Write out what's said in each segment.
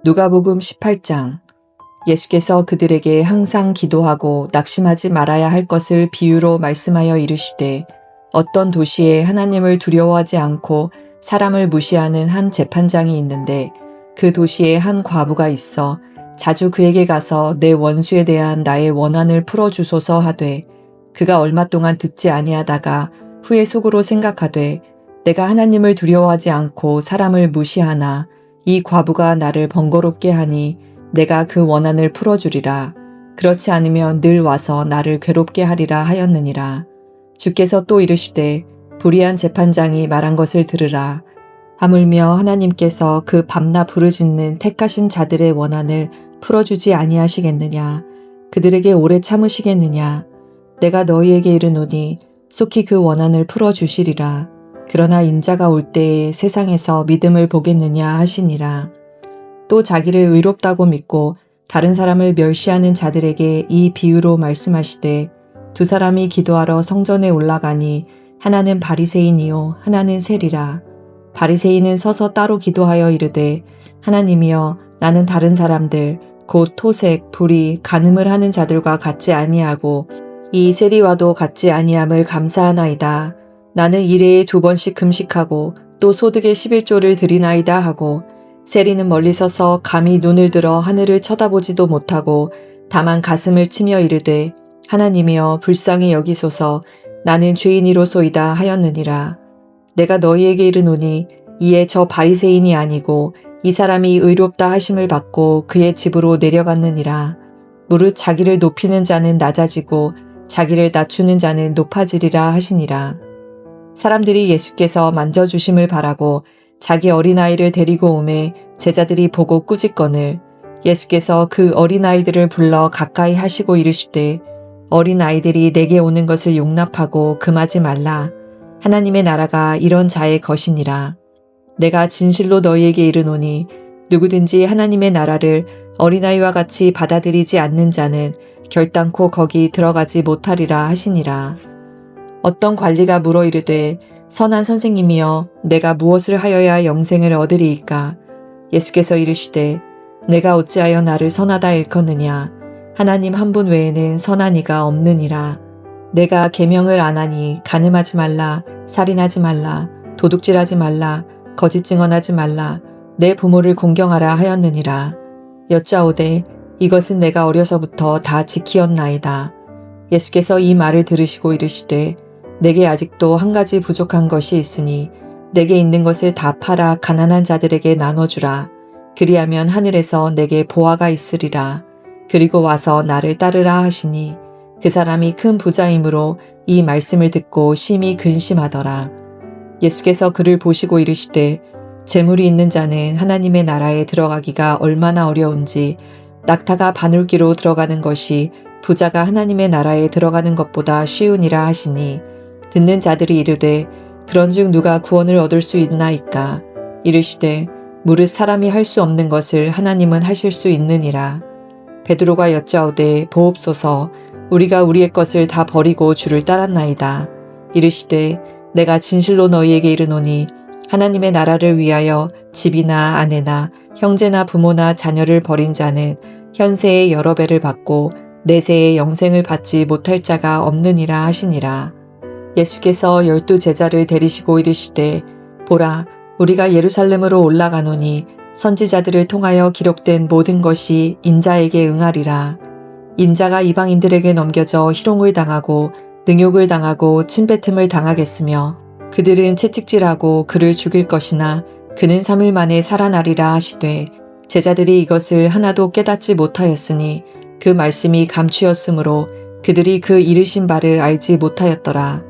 누가복음 18장. 예수께서 그들에게 항상 기도하고 낙심하지 말아야 할 것을 비유로 말씀하여 이르시되, 어떤 도시에 하나님을 두려워하지 않고 사람을 무시하는 한 재판장이 있는데, 그 도시에 한 과부가 있어 자주 그에게 가서 내 원수에 대한 나의 원한을 풀어주소서 하되, 그가 얼마 동안 듣지 아니하다가 후에 속으로 생각하되, 내가 하나님을 두려워하지 않고 사람을 무시하나 이 과부가 나를 번거롭게 하니 내가 그 원한을 풀어주리라. 그렇지 않으면 늘 와서 나를 괴롭게 하리라 하였느니라. 주께서 또 이르시되, 불의한 재판장이 말한 것을 들으라. 하물며 하나님께서 그 밤낮 부르짖는 택하신 자들의 원한을 풀어주지 아니하시겠느냐. 그들에게 오래 참으시겠느냐. 내가 너희에게 이르노니 속히 그 원한을 풀어주시리라. 그러나 인자가 올 때에 세상에서 믿음을 보겠느냐 하시니라. 또 자기를 의롭다고 믿고 다른 사람을 멸시하는 자들에게 이 비유로 말씀하시되, 두 사람이 기도하러 성전에 올라가니 하나는 바리새인이요 하나는 세리라. 바리새인은 서서 따로 기도하여 이르되, 하나님이여, 나는 다른 사람들 곧 토색, 불의, 간음을 하는 자들과 같지 아니하고 이 세리와도 같지 아니함을 감사하나이다. 나는 일해에 2번씩 금식하고 또 소득의 11조를 드리나이다 하고, 세리는 멀리 서서 감히 눈을 들어 하늘을 쳐다보지도 못하고 다만 가슴을 치며 이르되, 하나님이여 불쌍히 여기소서, 나는 죄인이로소이다 하였느니라. 내가 너희에게 이르노니 이에 저 바리새인이 아니고 이 사람이 의롭다 하심을 받고 그의 집으로 내려갔느니라. 무릇 자기를 높이는 자는 낮아지고 자기를 낮추는 자는 높아지리라 하시니라. 사람들이 예수께서 만져주심을 바라고 자기 어린아이를 데리고 오매 제자들이 보고 꾸짖거늘, 예수께서 그 어린아이들을 불러 가까이 하시고 이르시되, 어린아이들이 내게 오는 것을 용납하고 금하지 말라. 하나님의 나라가 이런 자의 것이니라. 내가 진실로 너희에게 이르노니 누구든지 하나님의 나라를 어린아이와 같이 받아들이지 않는 자는 결단코 거기 들어가지 못하리라 하시니라. 어떤 관리가 물어 이르되, 선한 선생님이여, 내가 무엇을 하여야 영생을 얻으리이까? 예수께서 이르시되, 내가 어찌하여 나를 선하다 일컫느냐? 하나님 한 분 외에는 선한 이가 없느니라. 내가 계명을 안 하니 간음하지 말라, 살인하지 말라, 도둑질하지 말라, 거짓 증언하지 말라, 내 부모를 공경하라 하였느니라. 여짜오되, 이것은 내가 어려서부터 다 지키었나이다. 예수께서 이 말을 들으시고 이르시되, 내게 아직도 한 가지 부족한 것이 있으니 내게 있는 것을 다 팔아 가난한 자들에게 나눠주라. 그리하면 하늘에서 내게 보화가 있으리라. 그리고 와서 나를 따르라 하시니, 그 사람이 큰 부자이므로 이 말씀을 듣고 심히 근심하더라. 예수께서 그를 보시고 이르시되, 재물이 있는 자는 하나님의 나라에 들어가기가 얼마나 어려운지, 낙타가 바늘귀로 들어가는 것이 부자가 하나님의 나라에 들어가는 것보다 쉬우니라 하시니, 듣는 자들이 이르되, 그런즉 누가 구원을 얻을 수 있나이까? 이르시되, 무릇 사람이 할 수 없는 것을 하나님은 하실 수 있느니라. 베드로가 여짜오되, 보옵소서, 우리가 우리의 것을 다 버리고 주를 따랐나이다. 이르시되, 내가 진실로 너희에게 이르노니 하나님의 나라를 위하여 집이나 아내나 형제나 부모나 자녀를 버린 자는 현세의 여러 배를 받고 내세의 영생을 받지 못할 자가 없느니라 하시니라. 예수께서 12 제자를 데리시고 이르시되, 보라, 우리가 예루살렘으로 올라가노니 선지자들을 통하여 기록된 모든 것이 인자에게 응하리라. 인자가 이방인들에게 넘겨져 희롱을 당하고 능욕을 당하고 침뱉음을 당하겠으며, 그들은 채찍질하고 그를 죽일 것이나 그는 3일 만에 살아나리라 하시되, 제자들이 이것을 하나도 깨닫지 못하였으니 그 말씀이 감추었으므로 그들이 그 이르신 바를 알지 못하였더라.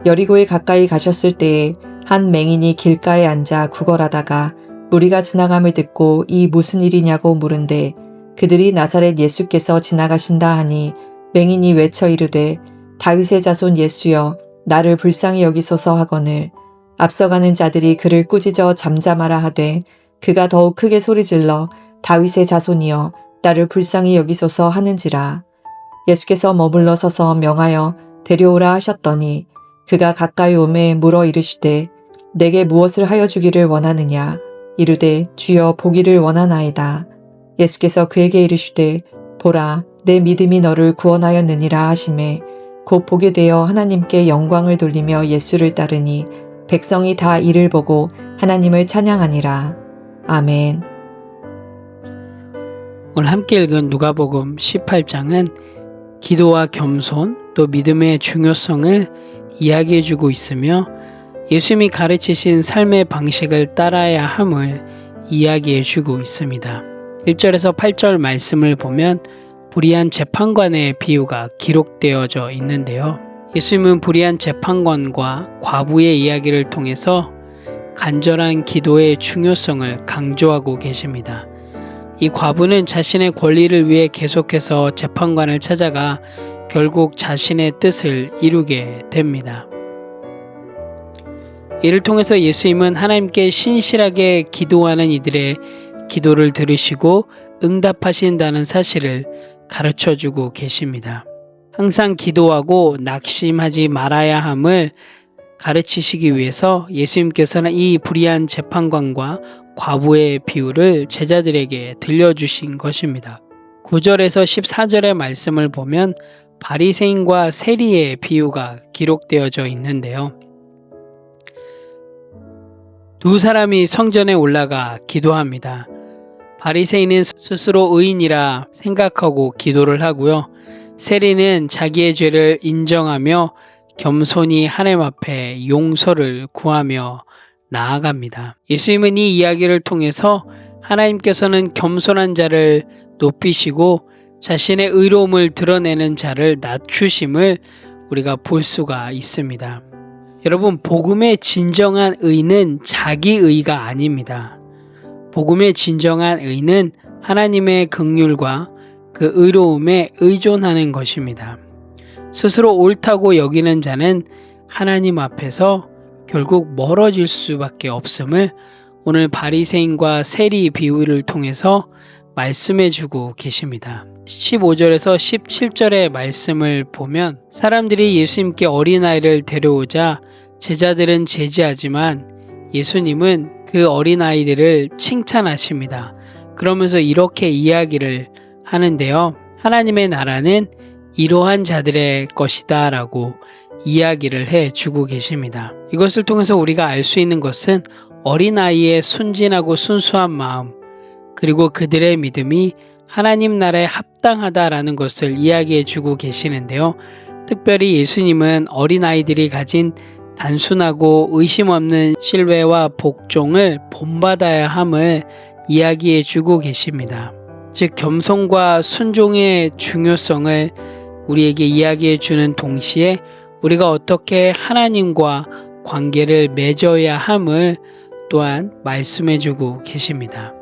여리고에 가까이 가셨을 때에 한 맹인이 길가에 앉아 구걸하다가 무리가 지나감을 듣고 이 무슨 일이냐고 물은데, 그들이 나사렛 예수께서 지나가신다 하니 맹인이 외쳐 이르되, 다윗의 자손 예수여, 나를 불쌍히 여기소서 하거늘, 앞서가는 자들이 그를 꾸짖어 잠잠하라 하되, 그가 더욱 크게 소리질러 다윗의 자손이여, 나를 불쌍히 여기소서 하는지라. 예수께서 머물러 서서 명하여 데려오라 하셨더니, 그가 가까이 오매 물어 이르시되, 내게 무엇을 하여 주기를 원하느냐? 이르되 주여 보기를 원하나이다. 예수께서 그에게 이르시되 보라 내 믿음이 너를 구원하였느니라 하시매 곧 보게 되어 하나님께 영광을 돌리며 예수를 따르니 백성이 다 이를 보고 하나님을 찬양하니라. 아멘. 오늘 함께 읽은 누가복음 18장은 기도와 겸손 또 믿음의 중요성을 이야기해주고 있으며 예수님이 가르치신 삶의 방식을 따라야 함을 이야기해주고 있습니다. 1절에서 8절 말씀을 보면 불의한 재판관의 비유가 기록되어져 있는데요. 예수님은 불의한 재판관과 과부의 이야기를 통해서 간절한 기도의 중요성을 강조하고 계십니다. 이 과부는 자신의 권리를 위해 계속해서 재판관을 찾아가 결국 자신의 뜻을 이루게 됩니다. 이를 통해서 예수님은 하나님께 신실하게 기도하는 이들의 기도를 들으시고 응답하신다는 사실을 가르쳐주고 계십니다. 항상 기도하고 낙심하지 말아야 함을 가르치시기 위해서 예수님께서는 이 불의한 재판관과 과부의 비유를 제자들에게 들려주신 것입니다. 9절에서 14절의 말씀을 보면 바리새인과 세리의 비유가 기록되어져 있는데요. 두 사람이 성전에 올라가 기도합니다. 바리새인은 스스로 의인이라 생각하고 기도를 하고요. 세리는 자기의 죄를 인정하며 겸손히 하나님 앞에 용서를 구하며 나아갑니다. 예수님은 이 이야기를 통해서 하나님께서는 겸손한 자를 높이시고 자신의 의로움을 드러내는 자를 낮추심을 우리가 볼 수가 있습니다. 여러분, 복음의 진정한 의는 자기 의가 아닙니다. 복음의 진정한 의는 하나님의 긍휼과 그 의로움에 의존하는 것입니다. 스스로 옳다고 여기는 자는 하나님 앞에서 결국 멀어질 수밖에 없음을 오늘 바리새인과 세리 비유를 통해서 말씀해주고 계십니다. 15절에서 17절의 말씀을 보면 사람들이 예수님께 어린아이를 데려오자 제자들은 제지하지만 예수님은 그 어린아이들을 칭찬하십니다. 그러면서 이렇게 이야기를 하는데요. 하나님의 나라는 이러한 자들의 것이다 라고 이야기를 해주고 계십니다. 이것을 통해서 우리가 알 수 있는 것은 어린아이의 순진하고 순수한 마음 그리고 그들의 믿음이 하나님 나라에 합당하다라는 것을 이야기해 주고 계시는데요. 특별히 예수님은 어린아이들이 가진 단순하고 의심 없는 신뢰와 복종을 본받아야 함을 이야기해 주고 계십니다. 즉 겸손과 순종의 중요성을 우리에게 이야기해 주는 동시에 우리가 어떻게 하나님과 관계를 맺어야 함을 또한 말씀해 주고 계십니다.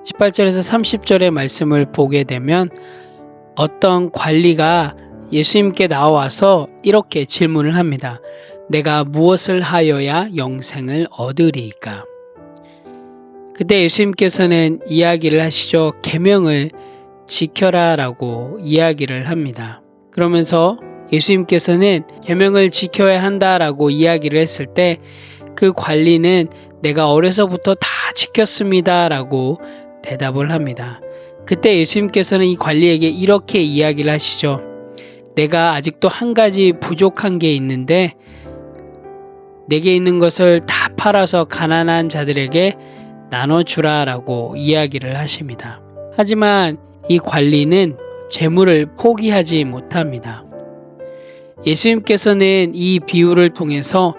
18절에서 30절의 말씀을 보게 되면 어떤 관리가 예수님께 나와서 이렇게 질문을 합니다. 내가 무엇을 하여야 영생을 얻으리이까? 그때 예수님께서는 이야기를 하시죠. 계명을 지켜라 라고 이야기를 합니다. 그러면서 예수님께서는 계명을 지켜야 한다라고 이야기를 했을 때 그 관리는 내가 어려서부터 다 지켰습니다 라고 대답을 합니다. 그때 예수님께서는 이 관리에게 이렇게 이야기를 하시죠. 내가 아직도 한 가지 부족한 게 있는데 내게 있는 것을 다 팔아서 가난한 자들에게 나눠주라 라고 이야기를 하십니다. 하지만 이 관리는 재물을 포기하지 못합니다. 예수님께서는 이 비유를 통해서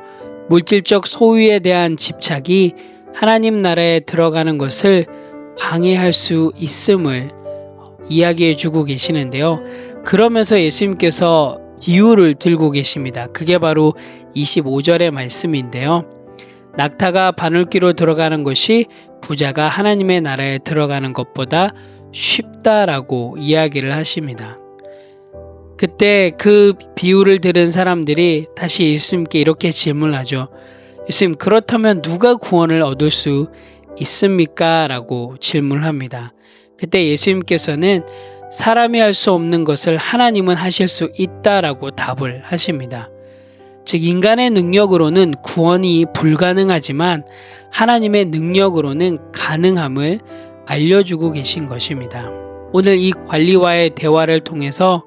물질적 소유에 대한 집착이 하나님 나라에 들어가는 것을 방해할 수 있음을 이야기해 주고 계시는데요. 그러면서 예수님께서 비유를 들고 계십니다. 그게 바로 25절의 말씀인데요. 낙타가 바늘귀로 들어가는 것이 부자가 하나님의 나라에 들어가는 것보다 쉽다라고 이야기를 하십니다. 그때 그 비유를 들은 사람들이 다시 예수님께 이렇게 질문하죠. 예수님, 그렇다면 누가 구원을 얻을 수 있습니까? 라고 질문합니다. 그때 예수님께서는 사람이 할 수 없는 것을 하나님은 하실 수 있다라고 답을 하십니다. 즉 인간의 능력으로는 구원이 불가능하지만 하나님의 능력으로는 가능함을 알려주고 계신 것입니다. 오늘 이 관리와의 대화를 통해서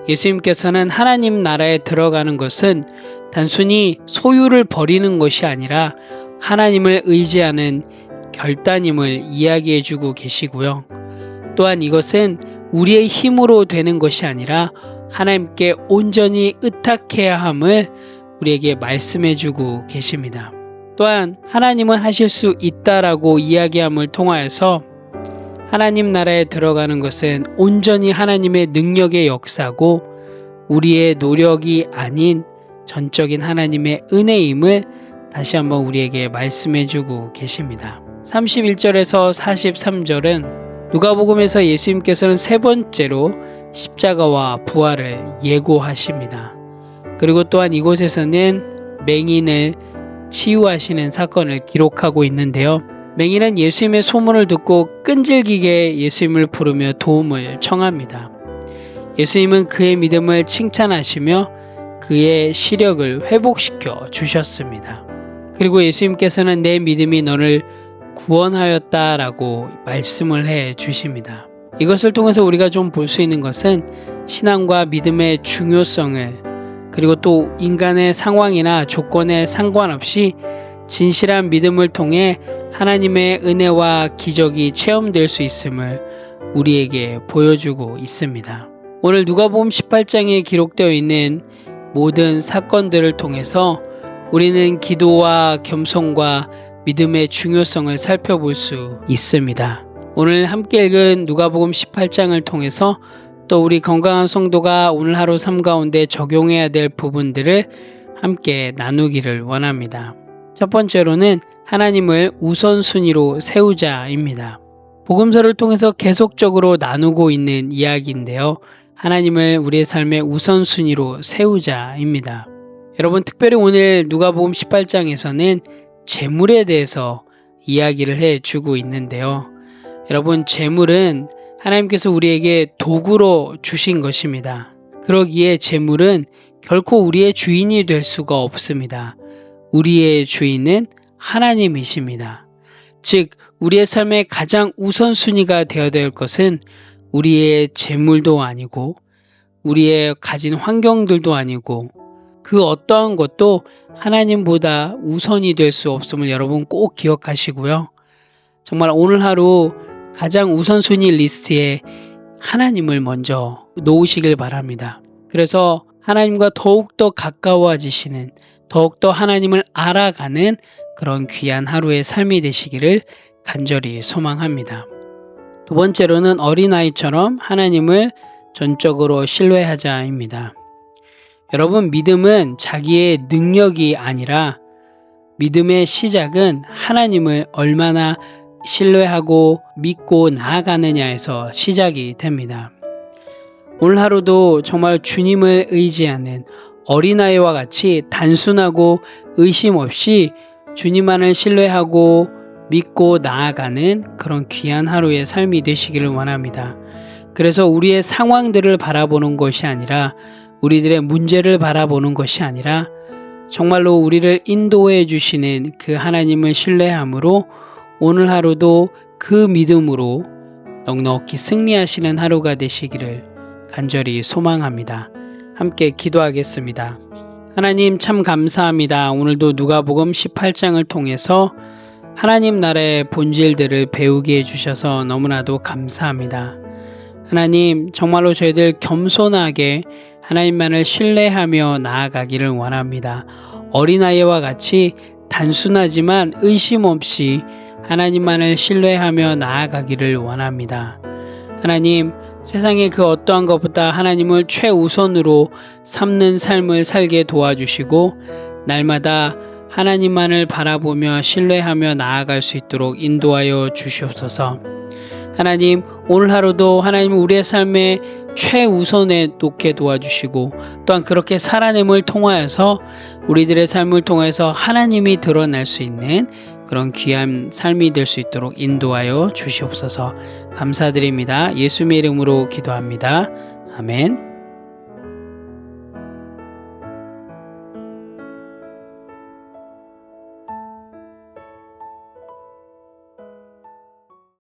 예수님께서는 하나님 나라에 들어가는 것은 단순히 소유를 버리는 것이 아니라 하나님을 의지하는 결단임을 이야기해 주고 계시고요. 또한 이것은 우리의 힘으로 되는 것이 아니라 하나님께 온전히 의탁해야 함을 우리에게 말씀해 주고 계십니다. 또한 하나님은 하실 수 있다라고 이야기함을 통하여서 하나님 나라에 들어가는 것은 온전히 하나님의 능력의 역사고 우리의 노력이 아닌 전적인 하나님의 은혜임을 다시 한번 우리에게 말씀해 주고 계십니다. 31절에서 43절은 누가복음에서 예수님께서는 세 번째로 십자가와 부활을 예고하십니다. 그리고 또한 이곳에서는 맹인을 치유하시는 사건을 기록하고 있는데요. 맹인은 예수님의 소문을 듣고 끈질기게 예수님을 부르며 도움을 청합니다. 예수님은 그의 믿음을 칭찬하시며 그의 시력을 회복시켜 주셨습니다. 그리고 예수님께서는 내 믿음이 너를 구원하였다라고 말씀을 해 주십니다. 이것을 통해서 우리가 좀 볼 수 있는 것은 신앙과 믿음의 중요성을, 그리고 또 인간의 상황이나 조건에 상관없이 진실한 믿음을 통해 하나님의 은혜와 기적이 체험될 수 있음을 우리에게 보여주고 있습니다. 오늘 누가복음 18장에 기록되어 있는 모든 사건들을 통해서 우리는 기도와 겸손과 믿음의 중요성을 살펴볼 수 있습니다. 오늘 함께 읽은 누가복음 18장을 통해서 또 우리 건강한 성도가 오늘 하루 삶 가운데 적용해야 될 부분들을 함께 나누기를 원합니다. 첫 번째로는 하나님을 우선순위로 세우자입니다. 복음서를 통해서 계속적으로 나누고 있는 이야기인데요. 하나님을 우리의 삶의 우선순위로 세우자입니다. 여러분, 특별히 오늘 누가복음 18장에서는 재물에 대해서 이야기를 해주고 있는데요. 여러분, 재물은 하나님께서 우리에게 도구로 주신 것입니다. 그러기에 재물은 결코 우리의 주인이 될 수가 없습니다. 우리의 주인은 하나님이십니다. 즉, 우리의 삶의 가장 우선순위가 되어야 될 것은 우리의 재물도 아니고 우리의 가진 환경들도 아니고 그 어떠한 것도 하나님보다 우선이 될 수 없음을 여러분 꼭 기억하시고요. 정말 오늘 하루 가장 우선순위 리스트에 하나님을 먼저 놓으시길 바랍니다. 그래서 하나님과 더욱더 가까워지시는, 더욱더 하나님을 알아가는 그런 귀한 하루의 삶이 되시기를 간절히 소망합니다. 두 번째로는 어린아이처럼 하나님을 전적으로 신뢰하자입니다. 여러분, 믿음은 자기의 능력이 아니라 믿음의 시작은 하나님을 얼마나 신뢰하고 믿고 나아가느냐에서 시작이 됩니다. 오늘 하루도 정말 주님을 의지하는 어린아이와 같이 단순하고 의심 없이 주님만을 신뢰하고 믿고 나아가는 그런 귀한 하루의 삶이 되시기를 원합니다. 그래서 우리의 상황들을 바라보는 것이 아니라, 우리들의 문제를 바라보는 것이 아니라 정말로 우리를 인도해 주시는 그 하나님을 신뢰함으로 오늘 하루도 그 믿음으로 넉넉히 승리하시는 하루가 되시기를 간절히 소망합니다. 함께 기도하겠습니다. 하나님, 참 감사합니다. 오늘도 누가복음 18장을 통해서 하나님 나라의 본질들을 배우게 해주셔서 너무나도 감사합니다. 하나님, 정말로 저희들 겸손하게 하나님만을 신뢰하며 나아가기를 원합니다. 어린아이와 같이 단순하지만 의심 없이 하나님만을 신뢰하며 나아가기를 원합니다. 하나님, 세상의 그 어떠한 것보다 하나님을 최우선으로 삼는 삶을 살게 도와주시고 날마다 하나님만을 바라보며 신뢰하며 나아갈 수 있도록 인도하여 주시옵소서. 하나님, 오늘 하루도 하나님 우리의 삶에 최우선에 놓게 도와주시고 또한 그렇게 살아냄을 통하여서 우리들의 삶을 통해서 하나님이 드러날 수 있는 그런 귀한 삶이 될 수 있도록 인도하여 주시옵소서. 감사드립니다. 예수님의 이름으로 기도합니다. 아멘.